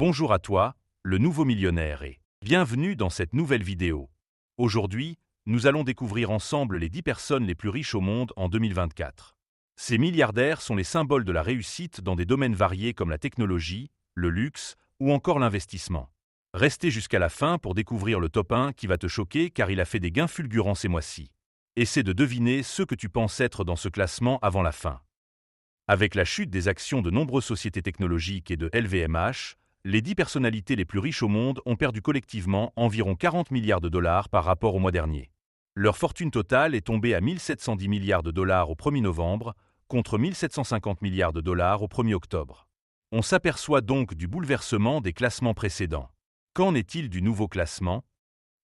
Bonjour à toi, le nouveau millionnaire et bienvenue dans cette nouvelle vidéo. Aujourd'hui, nous allons découvrir ensemble les 10 personnes les plus riches au monde en 2024. Ces milliardaires sont les symboles de la réussite dans des domaines variés comme la technologie, le luxe ou encore l'investissement. Restez jusqu'à la fin pour découvrir le top 1 qui va te choquer car il a fait des gains fulgurants ces mois-ci. Essaie de deviner ceux que tu penses être dans ce classement avant la fin. Avec la chute des actions de nombreuses sociétés technologiques et de LVMH, les 10 personnalités les plus riches au monde ont perdu collectivement environ 40 milliards de dollars par rapport au mois dernier. Leur fortune totale est tombée à 1710 milliards de dollars au 1er novembre, contre 1750 milliards de dollars au 1er octobre. On s'aperçoit donc du bouleversement des classements précédents. Qu'en est-il du nouveau classement?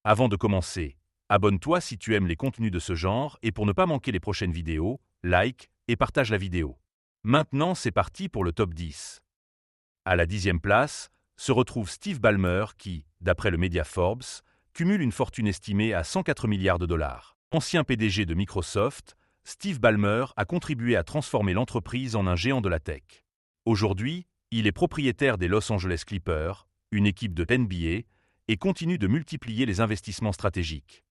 Avant de commencer, abonne-toi si tu aimes les contenus de ce genre et pour ne pas manquer les prochaines vidéos, like et partage la vidéo. Maintenant, c'est parti pour le top 10. À la 10e place, se retrouve Steve Ballmer qui, d'après le média Forbes, cumule une fortune estimée à 104 milliards de dollars. Ancien PDG de Microsoft, Steve Ballmer a contribué à transformer l'entreprise en un géant de la tech. Aujourd'hui, il est propriétaire des Los Angeles Clippers, une équipe de NBA, et continue de multiplier les investissements stratégiques.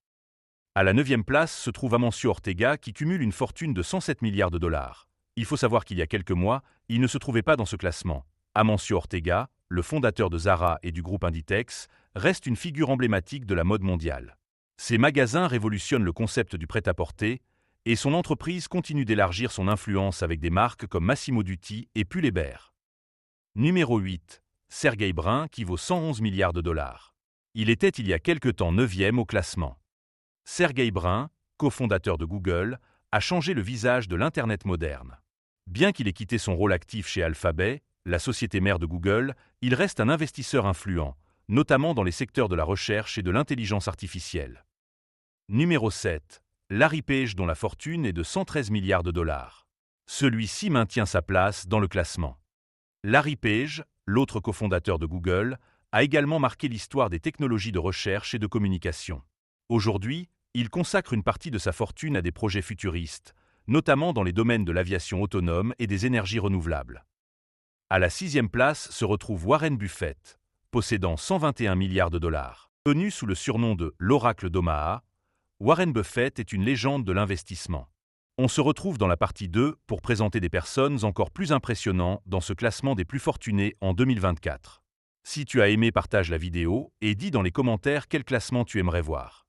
À la 9e place se trouve Amancio Ortega qui cumule une fortune de 107 milliards de dollars. Il faut savoir qu'il y a quelques mois, il ne se trouvait pas dans ce classement. Amancio Ortega, le fondateur de Zara et du groupe Inditex, reste une figure emblématique de la mode mondiale. Ses magasins révolutionnent le concept du prêt-à-porter et son entreprise continue d'élargir son influence avec des marques comme Massimo Dutti et Pull & Bear. Numéro 8. Sergey Brin qui vaut 111 milliards de dollars. Il était il y a quelque temps 9e au classement. Sergey Brin, cofondateur de Google, a changé le visage de l'Internet moderne. Bien qu'il ait quitté son rôle actif chez Alphabet, la société mère de Google, il reste un investisseur influent, notamment dans les secteurs de la recherche et de l'intelligence artificielle. Numéro 7. Larry Page dont la fortune est de 113 milliards de dollars. Celui-ci maintient sa place dans le classement. Larry Page, l'autre cofondateur de Google, a également marqué l'histoire des technologies de recherche et de communication. Aujourd'hui, il consacre une partie de sa fortune à des projets futuristes, notamment dans les domaines de l'aviation autonome et des énergies renouvelables. À la 6e place se retrouve Warren Buffett, possédant 121 milliards de dollars. Connu sous le surnom de l'Oracle d'Omaha, Warren Buffett est une légende de l'investissement. On se retrouve dans la partie 2 pour présenter des personnes encore plus impressionnantes dans ce classement des plus fortunés en 2024. Si tu as aimé, partage la vidéo et dis dans les commentaires quel classement tu aimerais voir.